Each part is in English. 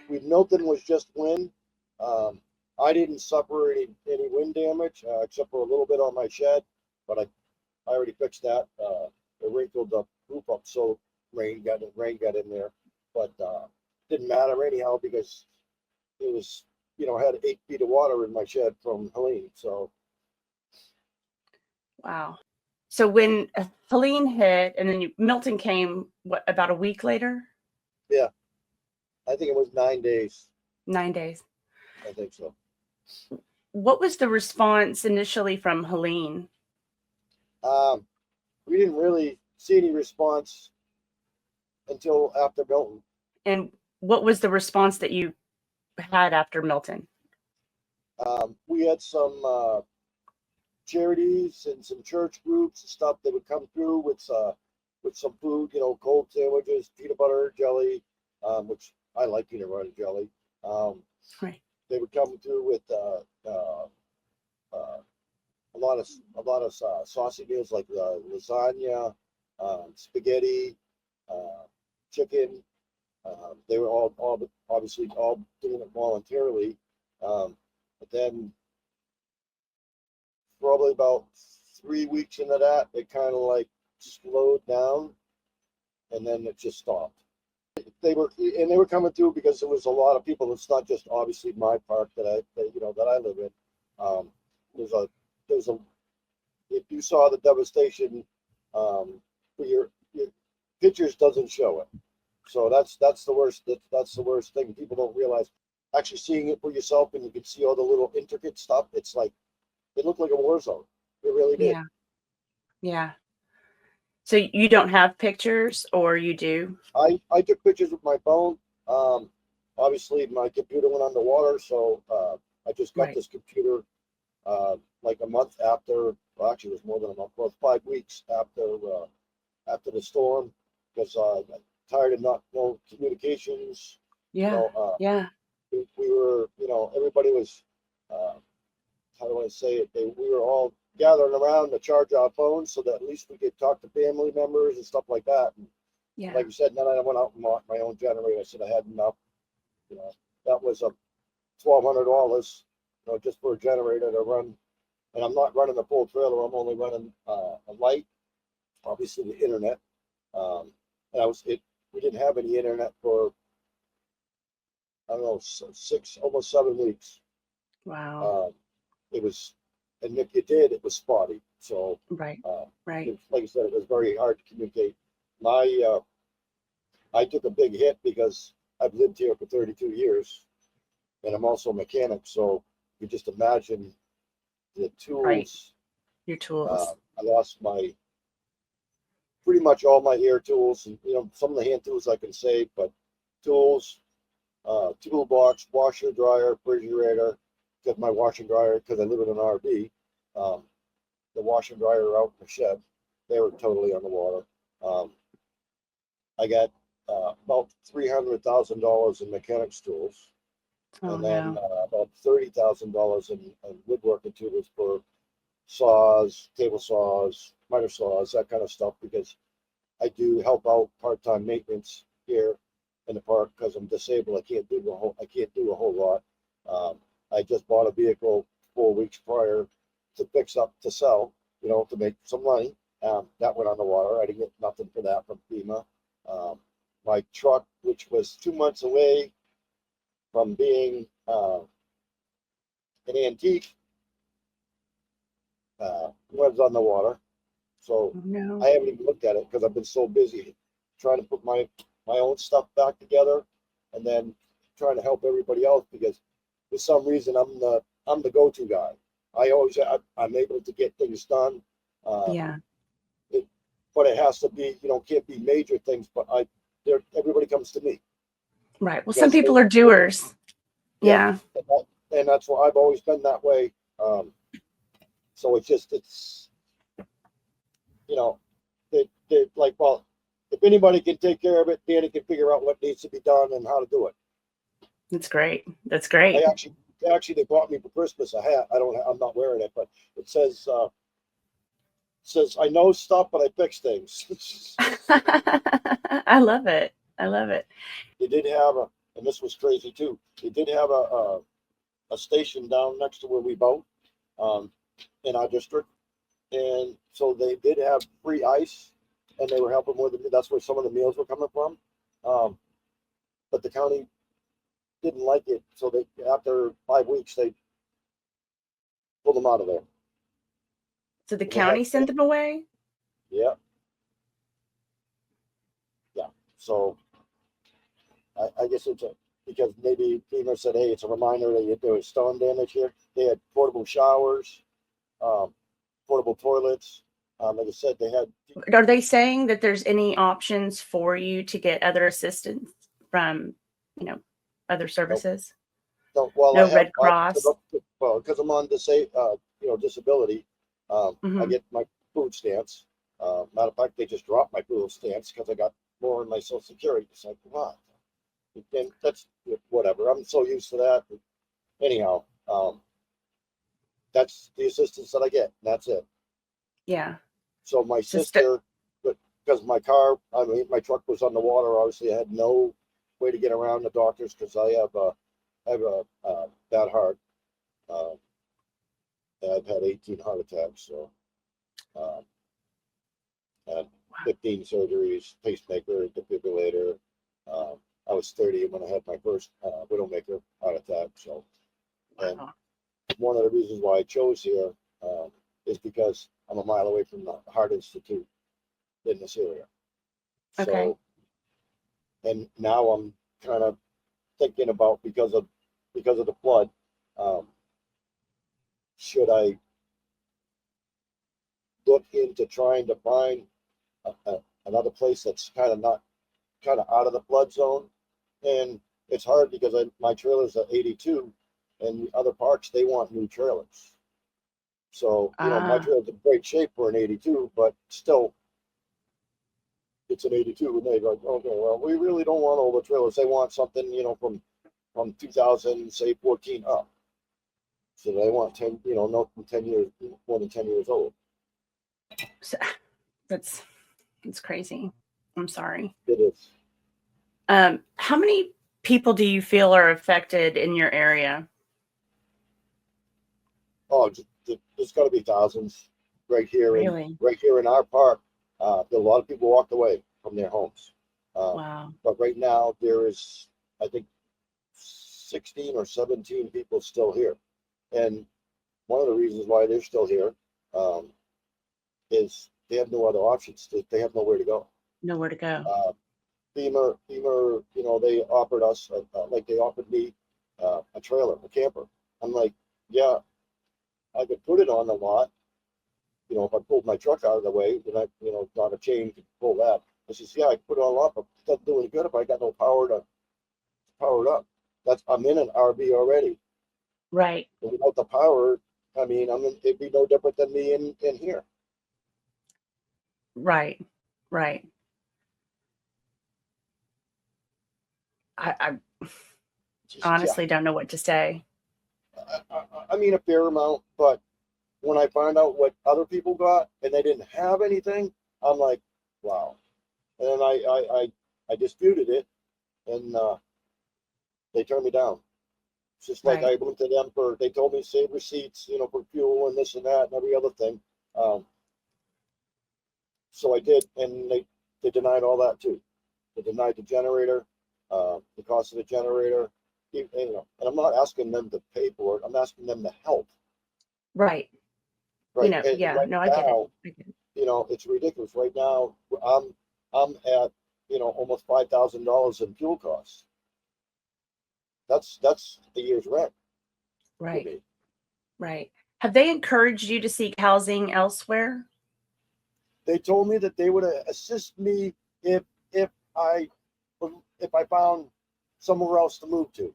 Milton was just wind. I didn't suffer any wind damage except for a little bit on my shed, but I already fixed that. It wrinkled the roof up, so rain got in there, but didn't matter anyhow because it was, I had 8 feet of water in my shed from Helene. So wow. So when Helene hit, and then Milton came, what, about a week later? Yeah, I think it was 9 days. 9 days. I think so. What was the response initially from Helene? We didn't really see any response until after Milton. And what was the response that you had after Milton? We had some charities and some church groups and stuff that would come through with some food, cold sandwiches, peanut butter, jelly, which I like peanut butter jelly. Right. They would come through with a lot of saucy meals like lasagna, spaghetti, chicken. They were all obviously all doing it voluntarily. But then probably about 3 weeks into that, it kind of like slowed down, and then it just stopped. They were coming through because there was a lot of people. It's not just obviously my park that I live in. There's a if you saw the devastation, your pictures doesn't show it. So that's the worst. That's the worst thing. People don't realize actually seeing it for yourself, and you can see all the little intricate stuff. It's like it looked like a war zone. It really did. Yeah. Yeah. So you don't have pictures, or you do? I took pictures with my phone. Obviously, my computer went underwater, so I just got this computer like a month after. Well, actually, it was more than a month. Well, 5 weeks after the storm, because I'm tired of not no communications. Yeah. Yeah. We were, everybody was. How do I say it? We were all gathering around to charge our phones so that at least we could talk to family members and stuff like that. And Yeah. like you said, then I went out and bought my own generator. I said I had enough. That was a $1,200, just for a generator to run. And I'm not running a full trailer. I'm only running a light, obviously the internet. And we didn't have any internet for, I don't know, 6, almost 7 weeks. Wow. It was, and if you did, it was spotty. So right. Like I said, it was very hard to communicate. I took a big hit because I've lived here for 32 years, and I'm also a mechanic. So you just imagine the tools. Right. Your tools. I lost pretty much all my air tools, and some of the hand tools I can save, but tools, toolbox, washer, dryer, refrigerator. Got my washer and dryer because I live in an RV. The washer and dryer are out in the shed. They were totally underwater. I got about $300,000 in mechanics tools, and then about $30,000 in woodworking tools for saws, table saws, miter saws, that kind of stuff, because I do help out part-time maintenance here in the park because I'm disabled. I can't do a whole lot. I just bought a vehicle 4 weeks prior to fix up to sell, to make some money. That went on the water. I didn't get nothing for that from FEMA. My truck, which was 2 months away from being an antique, was on the water. So I haven't even looked at it because I've been so busy trying to put my own stuff back together, and then trying to help everybody else, because for some reason I'm the go-to guy. I'm able to get things done. But it has to be, can't be major things. But everybody comes to me. Right. Well, some people are doers. Yeah. And that's why I've always been that way. So it's they're like, well, if anybody can take care of it, Danny can figure out what needs to be done and how to do it. That's great. That's great. Actually, they bought me for Christmas a hat. I'm not wearing it, but it says I know stuff, but I fix things. I love it. I love it. They did have and this was crazy too. They did have a station down next to where we boat, in our district, and so they did have free ice, and they were helping with it. That's where some of the meals were coming from. But the county didn't like it, so they after 5 weeks they pulled them out of there. So the county sent them away? Yeah. Yeah. So I guess it's because maybe FEMA said, hey, it's a reminder that there was storm damage here. They had portable showers, portable toilets. Like I said, they had. Are they saying that there's any options for you to get other assistance from, other services? No, well, No Red Cross? Well, because I'm on disability, I get my food stamps. Matter of fact, they just dropped my food stamps because I got more in my Social Security. It's like, wow. And that's whatever. I'm so used to that. Anyhow, that's the assistance that I get. And that's it. Yeah. So my sister, because my truck was on the water. Obviously, I had no way to get around the doctors because I have a bad heart. I've had 18 heart attacks, so had 15 surgeries, pacemaker, defibrillator. I was 30 when I had my first widowmaker heart attack. So, and one of the reasons why I chose here is because I'm a mile away from the Heart Institute in this area. Okay. So, and now I'm kind of thinking about because of the flood, should I look into trying to find another place that's kind of out of the flood zone? And it's hard because my trailer's at 82, and the other parks, they want new trailers. So, my trailer's in great shape for an 82, but still, it's an 82. And they're like, okay, well, we really don't want all the trailers. They want something, from 2000, say 14 up. So they want 10, not from 10 years, more than 10 years old. So, that's crazy. I'm sorry. It is. How many people do you feel are affected in your area? Oh, there's got to be thousands right here. Really? Right here in our park. A lot of people walked away from their homes. Wow. But right now there is, I think, 16 or 17 people still here. And one of the reasons why they're still here is they have no other options. They have nowhere to go. Nowhere to go. FEMA, they offered us, like they offered me a trailer, a camper. I'm like, yeah, I could put it on the lot. If I pulled my truck out of the way, then not a chain to pull that. I says, yeah, I could put it on a lot, but it doesn't do any good if I got no power to power it up. I'm in an RV already. Right. And without the power, it'd be no different than me in here. Right. Right. I honestly don't know what to say. A fair amount, but when I find out what other people got and they didn't have anything, I'm like, wow. And then I disputed it, and they turned me down. It's just like I went to them they told me to save receipts, for fuel and this and that and every other thing. So I did, and they denied all that too. They denied the generator, the cost of the generator, and I'm not asking them to pay for it. I'm asking them to help. Right. Right. I get it. It's ridiculous. Right now, I'm at, almost $5,000 in fuel costs. That's the year's rent. Right. Right. Have they encouraged you to seek housing elsewhere? They told me that they would assist me if I found somewhere else to move to.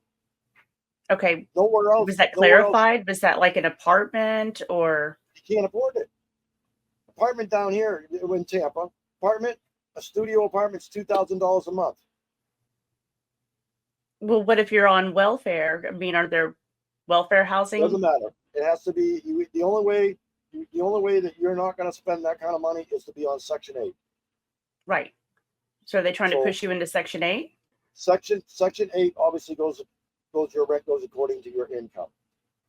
Okay. Nowhere else. Was that clarified? Was that like an apartment or? You can't afford it. Apartment down here in Tampa. A studio apartment's $2,000 a month. Well, what if you're on welfare? Are there welfare housing? Doesn't matter. It has to be the only way that you're not going to spend that kind of money is to be on Section 8. Right. So are they trying to push you into Section 8? Section 8 obviously your rent goes according to your income.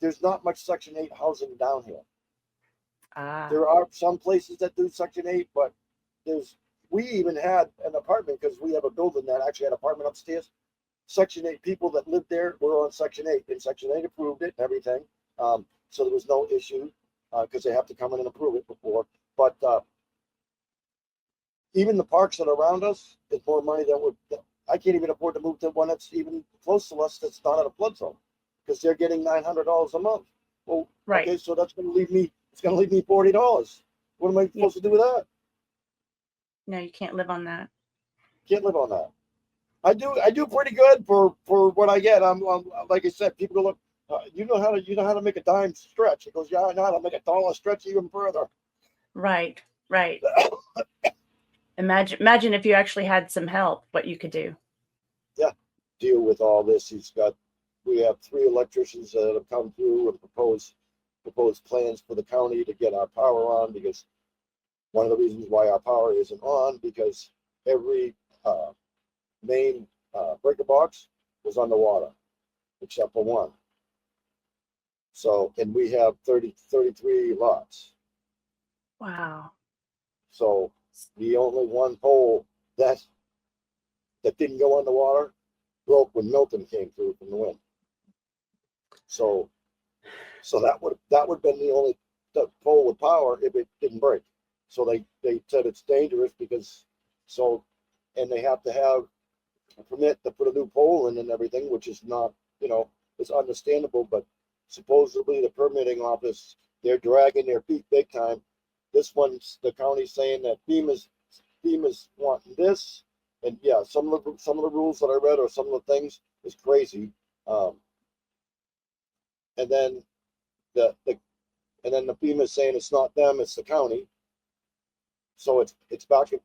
There's not much Section 8 housing down here. There are some places that do Section 8, but we even had an apartment because we have a building that actually had an apartment upstairs. Section 8 people that lived there were on Section 8, and Section 8 approved it and everything. So there was no issue because they have to come in and approve it before. But even the parks that are around us is more money than I can't even afford to move to one that's even close to us that's not in a flood zone because they're getting $900 a month. Well, Right. okay, so that's going to leave me. It's going to leave me $40. What am I supposed to do with that? No, you can't live on that. Can't live on that. I do pretty good for what I get. I'm like I said, people go, look, you know how to make a dime stretch. He goes, yeah, I know how to make a dollar stretch even further. Right. Imagine if you actually had some help, what you could do. Yeah, deal with all this. We have 3 electricians that have come through and proposed plans for the county to get our power on, because one of the reasons why our power isn't on, because every main breaker box was underwater except for one. So, and we have 33 lots. Wow. So the only one pole that didn't go underwater broke when Milton came through from the wind. So that would have been the only pole with power if it didn't break. So they said it's dangerous because and they have to have a permit to put a new pole in and everything, which is not, it's understandable, but supposedly the permitting office, they're dragging their feet big time. This one's the county saying that FEMA's wanting this, and yeah, some of the rules that I read or some of the things is crazy. And then the FEMA's saying it's not them, it's the county. So it's back and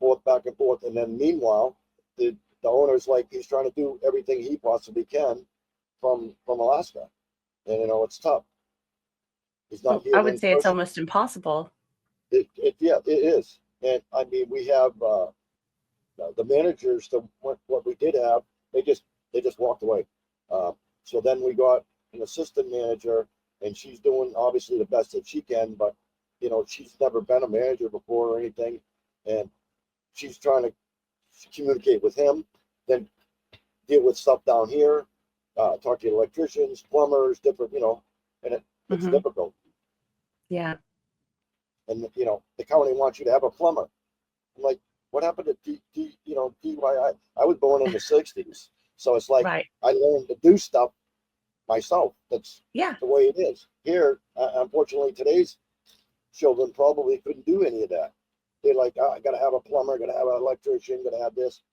forth, and then meanwhile, the owner's like he's trying to do everything he possibly can from Alaska, and it's tough. He's not here. I would say it's almost impossible. It is, and I mean we have the managers. What we did have, they just walked away. So then we got an assistant manager, and she's doing obviously the best that she can, but she's never been a manager before or anything, and she's trying to communicate with him, then deal with stuff down here, talk to electricians, plumbers, different, and it's difficult. Yeah. And the county wants you to have a plumber. I'm like, what happened to DIY? I was born in the 60s, so it's like right. I learned to do stuff myself. That's the way it is. Here, unfortunately, today's children probably couldn't do any of that. They're like, I gotta have a plumber, gotta have an electrician, gotta have this.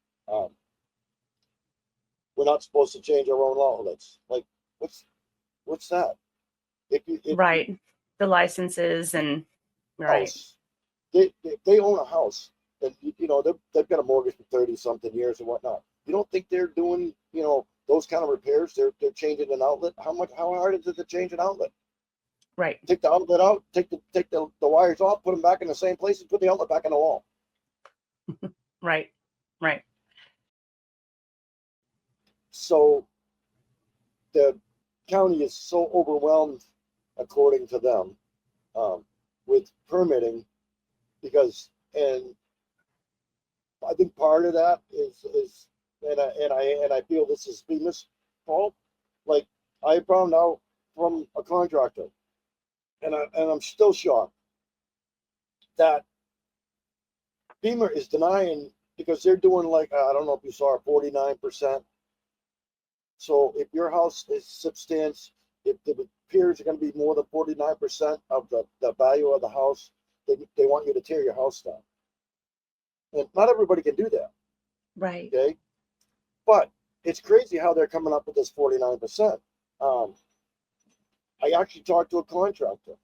We're not supposed to change our own outlets. Like, what's that? Right. The licenses and house. They own a house, and they've got a mortgage for 30-something years and whatnot. You don't think they're doing those kind of repairs? They're changing an outlet. How hard is it to change an outlet? Right. Take the outlet out, take the wires off, put them back in the same place, and put the outlet back in the wall. Right. So the county is so overwhelmed, according to them, with permitting, and I think part of that is and I feel this is FEMA's fault. Like, I found out from a contractor, and I'm still shocked that FEMA is denying, because they're doing, like, I don't know if you saw, 49%. So if your house is substantial, if the repairs are going to be more than 49% of the value of the house, they want you to tear your house down. And not everybody can do that. Right. Okay. But it's crazy how they're coming up with this 49%. I actually talked to a contractor.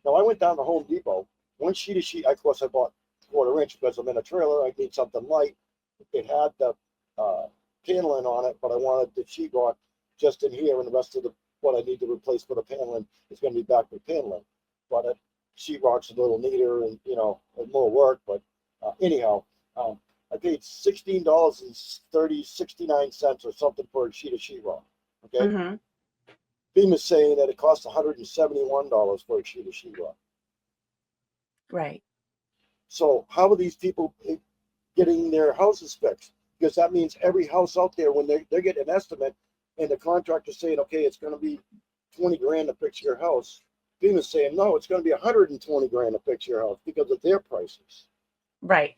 Now, I went down to Home Depot. One sheet of sheet, of course, I bought 1/4 inch because I'm in a trailer. I need something light. It had the paneling on it, but I wanted the sheetrock just in here, and the rest of what I need to replace for the paneling is going to be back with paneling. But sheetrock's a little neater and more work. But anyhow, I paid $16.69 or something for a sheet of sheetrock. Okay. Mm-hmm. FEMA's saying that it costs $171 for a sheet of sheetrock. Right. So how are these people getting their houses fixed? Because that means every house out there, when they're getting an estimate and the contractor's saying, okay, it's going to be 20 grand to fix your house. FEMA's saying, no, it's going to be 120 grand to fix your house because of their prices. Right.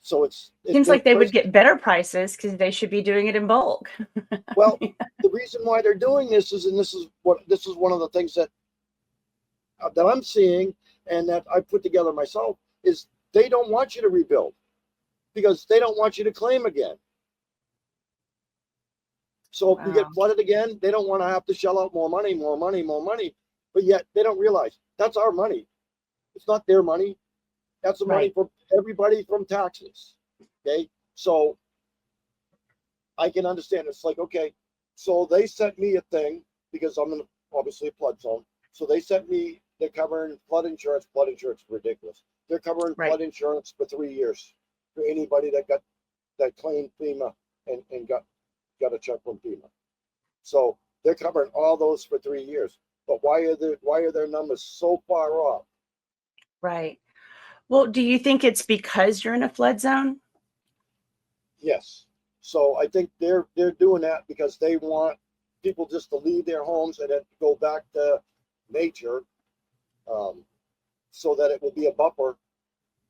So it seems like they would get better prices because they should be doing it in bulk. Well, the reason why they're doing this is, and this is one of the things that I'm seeing and that I put together myself, is they don't want you to rebuild because they don't want you to claim again. So if you get flooded again, they don't want to have to shell out more money, but yet they don't realize that's our money. It's not their money. That's the money for everybody from taxes. Okay. So I can understand. It's like, okay, so they sent me a thing because I'm in obviously a flood zone. So they sent me, they're covering flood insurance. Flood insurance is ridiculous. They're covering flood insurance for 3 years for anybody that claimed FEMA and got a check from FEMA. So they're covering all those for 3 years. But why are their numbers so far off? Right. Well, do you think it's because you're in a flood zone? Yes. So I think they're doing that because they want people just to leave their homes and then go back to nature, so that it will be a buffer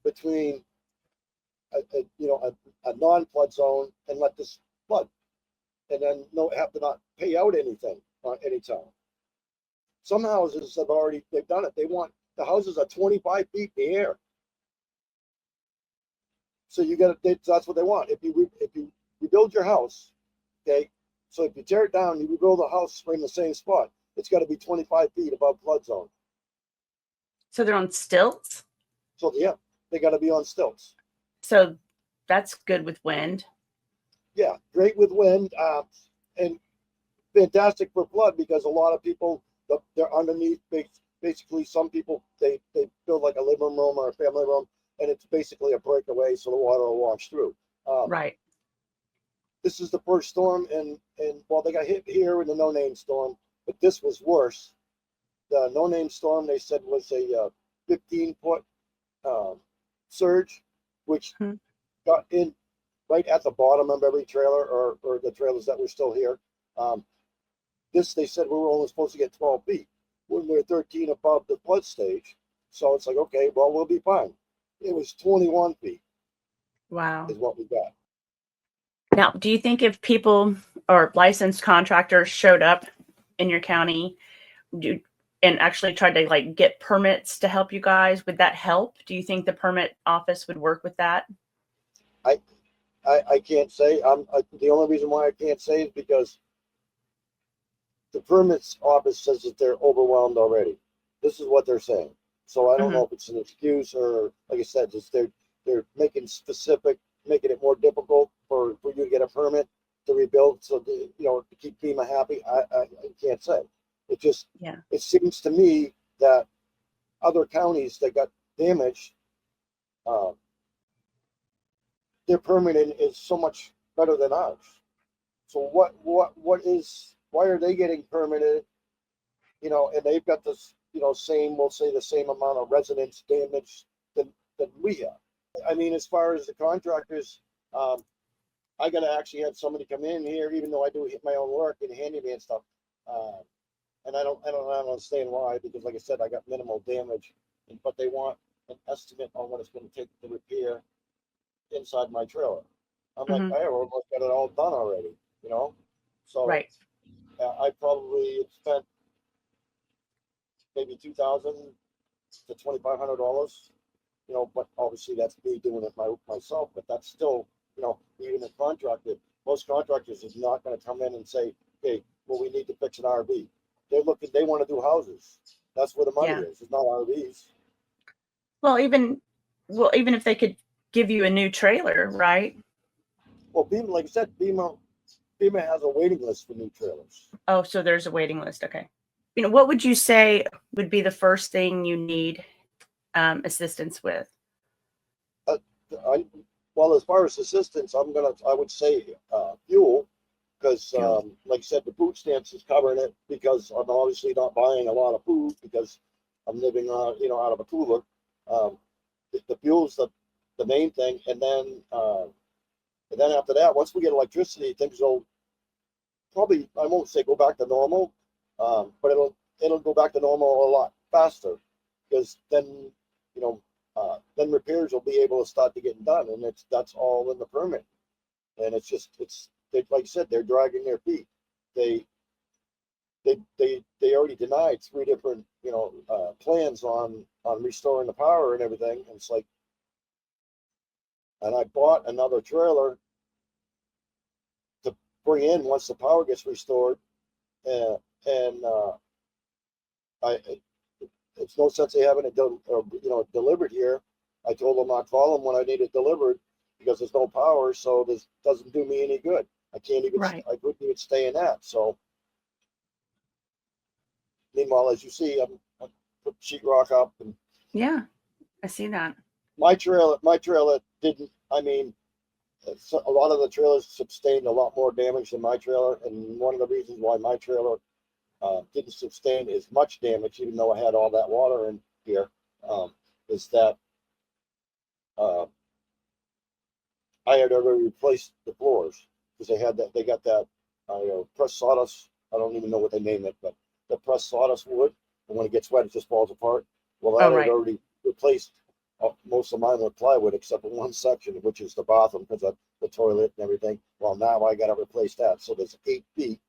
between a non-flood zone and let this flood, and then have to not pay out anything on any time. Some houses they've done it. They want the houses are 25 feet in the air. So that's what they want. If you rebuild your house, okay, so if you tear it down, you rebuild the house in the same spot, it's got to be 25 feet above flood zone. So they're on stilts? So yeah, they got to be on stilts. So that's good with wind. Yeah, great with wind, and fantastic for flood because a lot of people, they're underneath. Basically, some people, they build like a living room or a family room, and it's basically a breakaway so the water will wash through. Right. This is the first storm, and well, they got hit here in the no-name storm, but this was worse. The no-name storm, they said, was a 15-foot surge, which got in right at the bottom of every trailer or the trailers that were still here. They said we were only supposed to get 12 feet when we're 13 above the flood stage. So it's like, okay, well, we'll be fine. It was 21 feet. Wow. Is what we got. Now, do you think if people or licensed contractors showed up in your county and actually tried to get permits to help you guys, would that help? Do you think the permit office would work with that? I can't say. The only reason why I can't say is because the permits office says that they're overwhelmed already. This is what they're saying. So I don't know if it's an excuse or, like I said, just they're making it more difficult for you to get a permit to rebuild. So to keep FEMA happy. I can't say. It just it seems to me that other counties that got damaged, their permitting is so much better than ours. So why are they getting permitted? And they've got this, we'll say the same amount of residents damage than we have. I mean, as far as the contractors, I got to actually have somebody come in here, even though I do my own work and handyman stuff. And I don't understand why, because like I said, I got minimal damage, but they want an estimate on what it's going to take to repair inside my trailer. I'm like, I almost got it all done already, So I probably spent maybe $2,000 to $2,500, but obviously that's me doing it myself. But that's still, even a contractor. Most contractors is not going to come in and say, hey, well, we need to fix an RV. They want to do houses. That's where the money is. It's not RVs. Well, even if they could give you a new trailer, right? Well, FEMA, like I said, FEMA has a waiting list for new trailers. Oh, so there's a waiting list. Okay. What would you say would be the first thing you need assistance with? well, as far as assistance, I would say fuel, because Fuel. like I said, the food stamps is covering it because I'm obviously not buying a lot of food because I'm living on, out of a cooler. The fuel's the main thing, and then after that, once we get electricity, things will probably, I won't say go back to normal, but it'll go back to normal a lot faster, because then then repairs will be able to start to get done, and that's all in the permit. And like I said, they're dragging their feet. They already denied three different plans on restoring the power and everything. And it's like, and I bought another trailer to bring in once the power gets restored, and it's no sense in having it delivered here. I told them I'd call them when I need it delivered because there's no power, so this doesn't do me any good. I can't even, Right. I couldn't even stay in that. So meanwhile, as you see, I put sheetrock up, and Yeah, I see that. my trailer didn't. I mean, a lot of the trailers sustained a lot more damage than my trailer, and one of the reasons why my trailer didn't sustain as much damage, even though I had all that water in here, is that I had already replaced the floors, because they got that pressed sawdust. I don't even know what they name it, but the pressed sawdust wood, and when it gets wet, it just falls apart. Well, I Oh, had right. already replaced most of mine with plywood, except for one section, which is the bathroom, because of the toilet and everything. Well, now I got to replace that. So there's 8 feet.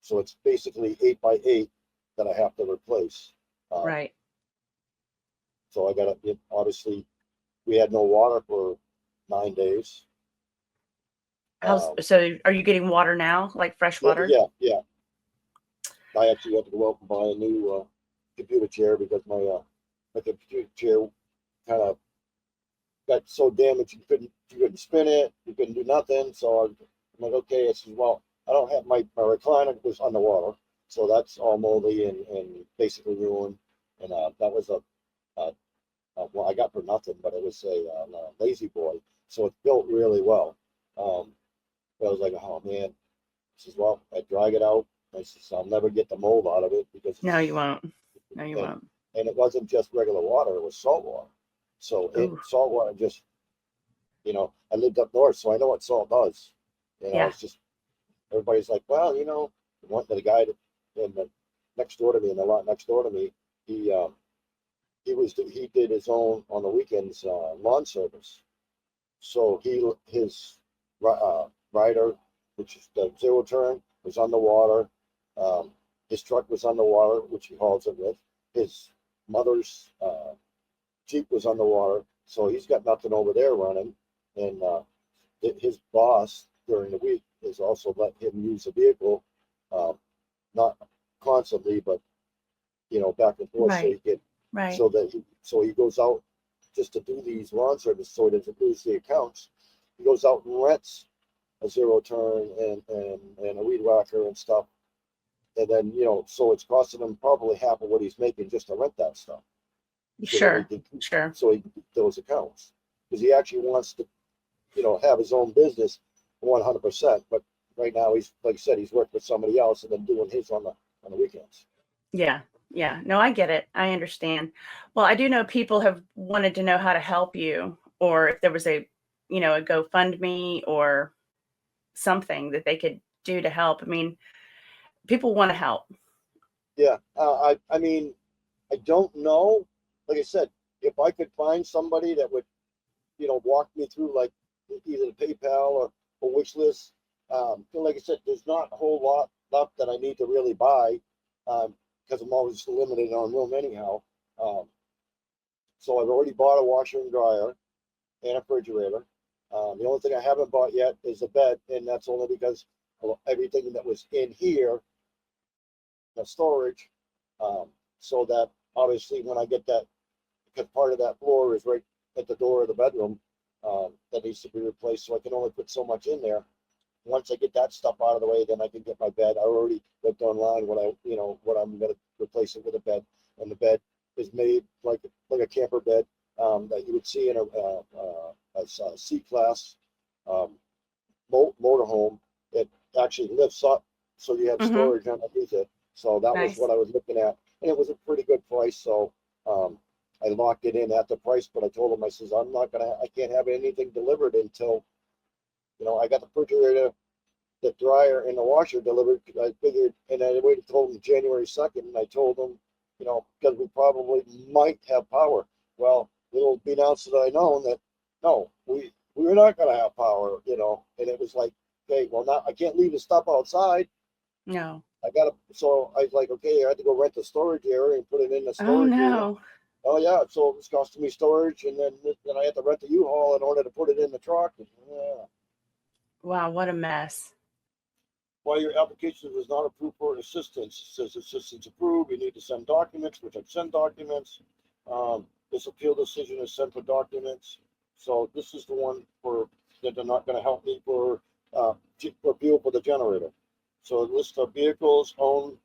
So it's basically 8 by 8 that I have to replace. Right. So I got to, obviously, we had no water for 9 days. So are you getting water now, like fresh water? Yeah. I actually had to go out and buy a new computer chair, because my computer chair kind of got so damaged you couldn't spin it, you couldn't do nothing. So I'm like, okay. I said, well, I don't have my recliner was underwater, so that's all moldy and basically ruined. And that was well, I got for nothing, but it was a lazy boy, so it's built really well. But I was like, oh man. I says, well, I drag it out. I says, I'll never get the mold out of it, because No, you won't. No, you and, won't. and it wasn't just regular water, it was salt water. So Ooh, salt water just, I lived up north, so I know what salt does. yeah. It's just, everybody's like, well, the guy in the next door to me, in the lot next door to me, he did his own on the weekends lawn service. So his rider, which is the zero turn, was underwater. His truck was underwater, which he hauls it with. His mother's Jeep was underwater, so he's got nothing over there running. And his boss during the week has also let him use the vehicle, not constantly, but back and forth, so Right. Right. so he goes out just to do these lawn service, so he doesn't lose the accounts. He goes out and rents a zero turn and a weed whacker and stuff. And then, so it's costing him probably half of what he's making just to rent that stuff. Sure. Sure. So he can keep those accounts, because he actually wants to, have his own business 100%. But right now he's, like I said, he's working with somebody else and then doing his on the weekends. Yeah. Yeah. No, I get it. I understand. Well, I do know people have wanted to know how to help you, or if there was a GoFundMe or something that they could do to help. I mean, people want to help. Yeah. I mean, I don't know. Like I said, if I could find somebody that would, walk me through, like either the PayPal or wish list. Like I said, there's not a whole lot left that I need to really buy, because I'm always limited on room anyhow. So I've already bought a washer and dryer and a refrigerator. The only thing I haven't bought yet is a bed, and that's only because of everything that was in here, the storage, so that obviously when I get that, because part of that floor is right at the door of the bedroom, that needs to be replaced, so I can only put so much in there. Once I get that stuff out of the way, then I can get my bed. I already looked online what I'm going to replace it with a bed, and the bed is made like a camper bed. that you would see in a C-class motorhome. It actually lifts up, so you have Mm-hmm. storage underneath it. So that was Nice. what I was looking at, and it was a pretty good price. So I locked it in at the price, but I told him, I says, I can't have anything delivered until, I got the refrigerator, the dryer, and the washer delivered. I figured, and I waited till January 2nd, and I told them, because we probably might have power. Well, little be announced that I know that no, we were not going to have power, and it was like, okay, well, now I can't leave the stuff outside. No. So I was like, okay, I had to go rent the storage area and put it in the Oh storage unit. no. Oh yeah, so it was costing me storage, and then I had to rent the U-Haul in order to put it in the truck. Yeah. Wow, what a mess. While your application was not approved for assistance, it says assistance approved. You need to send documents, which I've sent documents. This appeal decision is sent for documents. So this is the one that they're not going to help me for appeal for the generator. So list of vehicles owned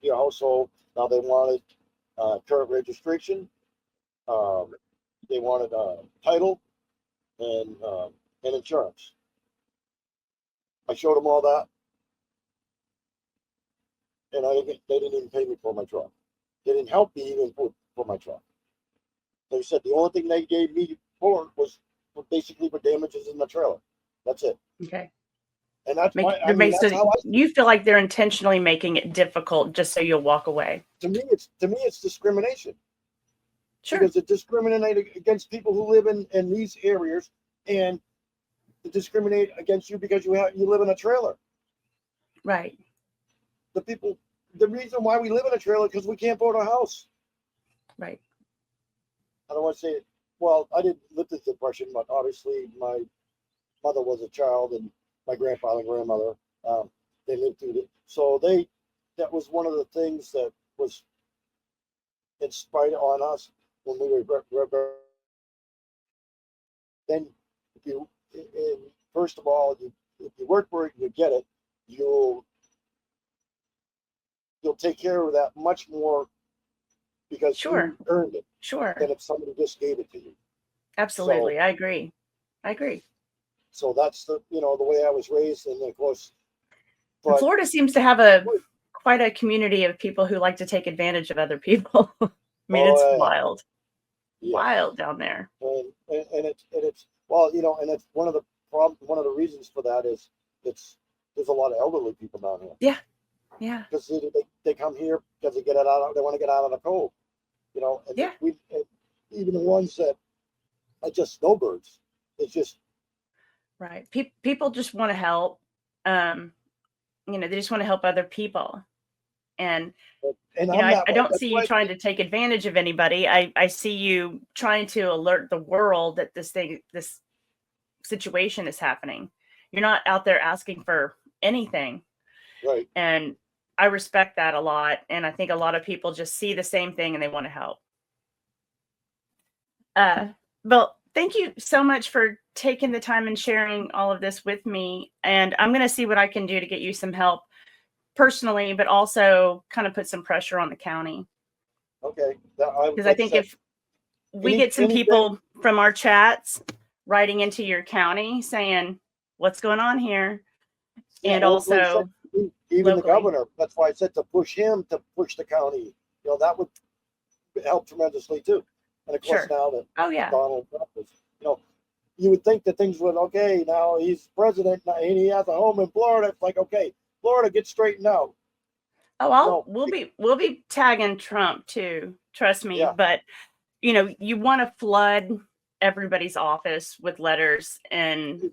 your household. Now they wanted current registration. They wanted title and insurance. I showed them all that, and they didn't even pay me for my truck. They didn't help me even for my truck. They said the only thing they gave me for was basically for damages in the trailer. That's it. Okay. And that's that's how you feel like they're intentionally making it difficult just so you'll walk away. To me, it's discrimination. Sure. Because it discriminates against people who live in these areas, and it discriminate against you because you live in a trailer. Right. The reason why we live in a trailer is because we can't afford a house. Right. I don't want to say it. Well, I didn't live this depression, but obviously my mother was a child, and my grandfather and grandmother, they lived through it. So that was one of the things that was inspired on us when we were. Then first of all, if you work for it, you get it. You'll take care of that much more because you earned it. Sure. Than if somebody just gave it to you. Absolutely. So, I agree. So that's the way I was raised, and of course. But Florida seems to have quite a community of people who like to take advantage of other people. I mean, it's wild. Yeah. Wild down there. And it's well, and it's one of the reasons for that is there's a lot of elderly people down here. Yeah. Yeah. Because they come here because they want to get out of the cold. And yeah. And even the ones that are just snowbirds. It's just right. People just want to help. They just want to help other people. And I don't see you trying to take advantage of anybody. I see you trying to alert the world that this situation is happening. You're not out there asking for anything. Right. And I respect that a lot. And I think a lot of people just see the same thing and they want to help. Well, thank you so much for taking the time and sharing all of this with me. And I'm going to see what I can do to get you some help personally, but also kind of put some pressure on the county. Okay. Because I think if we get some people from our chats writing into your county saying what's going on here, and also even the governor, that's why I said to push him to push the county, that would help tremendously too. And of course now that Donald Trump is, you would think that things would, okay, now he's president and he has a home in Florida. It's like, okay, Florida, get straightened out. Oh, we'll be tagging Trump too. Trust me. Yeah. But you want to flood everybody's office with letters and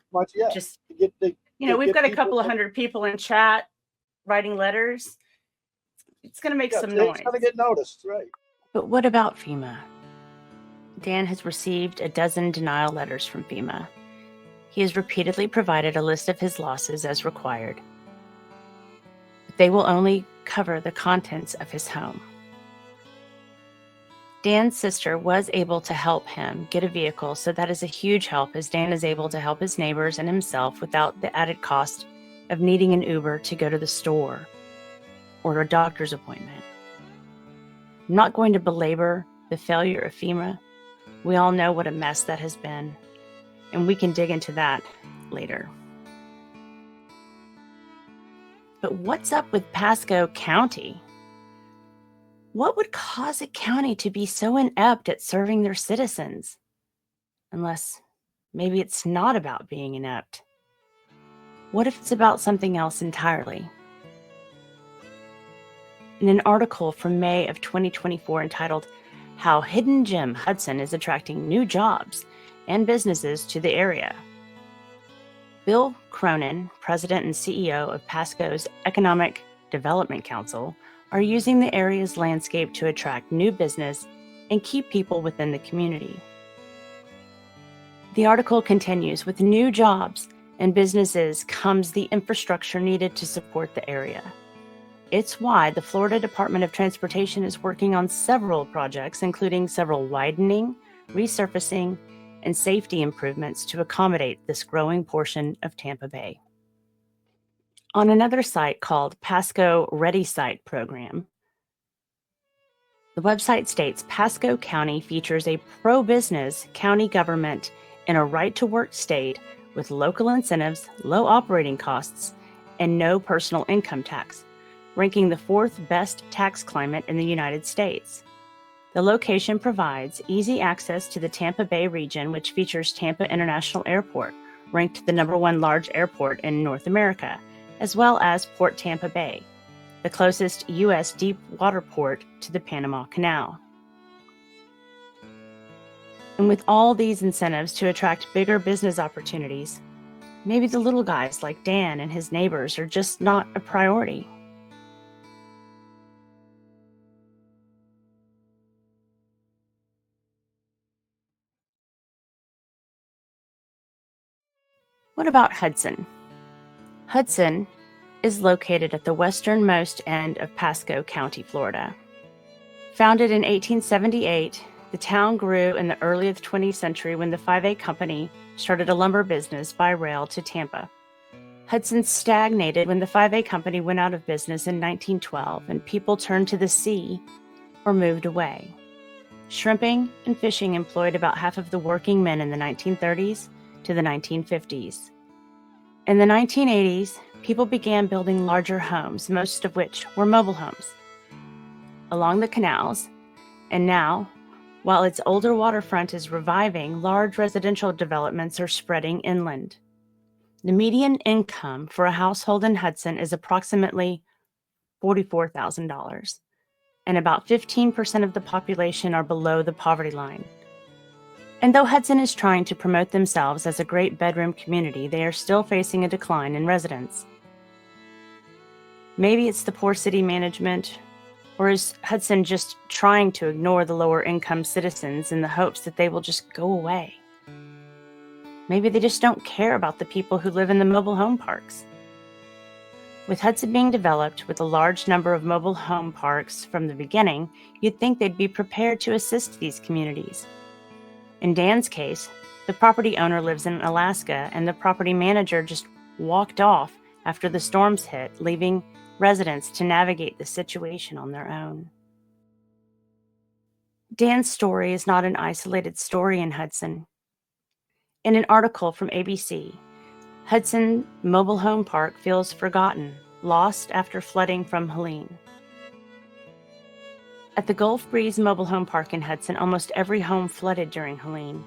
just we've got a couple of hundred people in chat writing letters. It's going to make some noise. It's going to get noticed, right? But what about FEMA? Dan has received a dozen denial letters from FEMA. He has repeatedly provided a list of his losses as required. They will only cover the contents of his home. Dan's sister was able to help him get a vehicle, so that is a huge help as Dan is able to help his neighbors and himself without the added cost of needing an Uber to go to the store or a doctor's appointment. I'm not going to belabor the failure of FEMA, We all know what a mess that has been, and we can dig into that later. But what's up with Pasco County? What would cause a county to be so inept at serving their citizens? Unless maybe it's not about being inept. What if it's about something else entirely? In an article from May of 2024 entitled, "How Hidden Gem Hudson is Attracting New Jobs and Businesses to the Area," Bill Cronin, president and CEO of Pasco's Economic Development Council, are using the area's landscape to attract new business and keep people within the community. The article continues, with new jobs and businesses comes the infrastructure needed to support the area. It's why the Florida Department of Transportation is working on several projects, including several widening, resurfacing, and safety improvements to accommodate this growing portion of Tampa Bay. On another site called Pasco Ready Site Program, the website states Pasco County features a pro-business county government in a right-to-work state with local incentives, low operating costs, and no personal income tax, ranking the 4th best tax climate in the United States. The location provides easy access to the Tampa Bay region, which features Tampa International Airport, ranked the #1 large airport in North America, as well as Port Tampa Bay, the closest U.S. deep water port to the Panama Canal. And with all these incentives to attract bigger business opportunities, maybe the little guys like Dan and his neighbors are just not a priority. What about Hudson? Hudson is located at the westernmost end of Pasco County, Florida. Founded in 1878, the town grew in the early 20th century when the 5A Company started a lumber business by rail to Tampa. Hudson stagnated when the 5A Company went out of business in 1912 and people turned to the sea or moved away. Shrimping and fishing employed about half of the working men in the 1930s to the 1950s. In the 1980s, people began building larger homes, most of which were mobile homes, along the canals, and now, while its older waterfront is reviving, large residential developments are spreading inland. The median income for a household in Hudson is approximately $44,000, and about 15% of the population are below the poverty line. And though Hudson is trying to promote themselves as a great bedroom community, they are still facing a decline in residents. Maybe it's the poor city management, or is Hudson just trying to ignore the lower income citizens in the hopes that they will just go away? Maybe they just don't care about the people who live in the mobile home parks. With Hudson being developed with a large number of mobile home parks from the beginning, you'd think they'd be prepared to assist these communities. In Dan's case, the property owner lives in Alaska, and the property manager just walked off after the storms hit, leaving residents to navigate the situation on their own. Dan's story is not an isolated story in Hudson. In an article from ABC, Hudson Mobile Home Park feels forgotten, lost after flooding from Helene. At the Gulf Breeze Mobile Home Park in Hudson, almost every home flooded during Helene.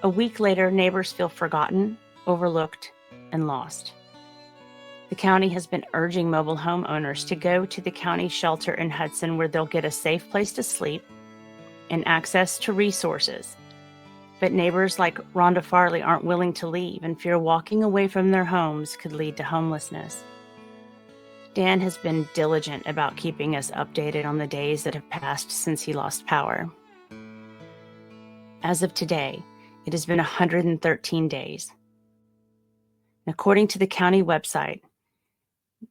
A week later, neighbors feel forgotten, overlooked, and lost. The county has been urging mobile home owners to go to the county shelter in Hudson, where they'll get a safe place to sleep and access to resources. But neighbors like Rhonda Farley aren't willing to leave and fear walking away from their homes could lead to homelessness. Dan has been diligent about keeping us updated on the days that have passed since he lost power. As of today, it has been 113 days. According to the county website,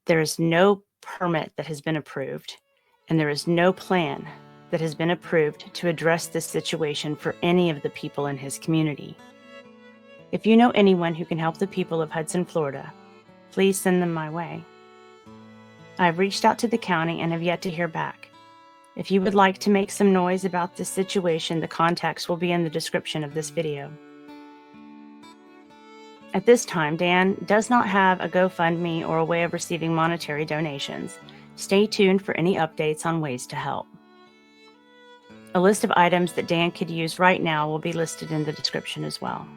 there is no permit that has been approved, and there is no plan that has been approved to address this situation for any of the people in his community. If you know anyone who can help the people of Hudson, Florida, please send them my way. I've reached out to the county and have yet to hear back. If you would like to make some noise about this situation, the contacts will be in the description of this video. At this time, Dan does not have a GoFundMe or a way of receiving monetary donations. Stay tuned for any updates on ways to help. A list of items that Dan could use right now will be listed in the description as well.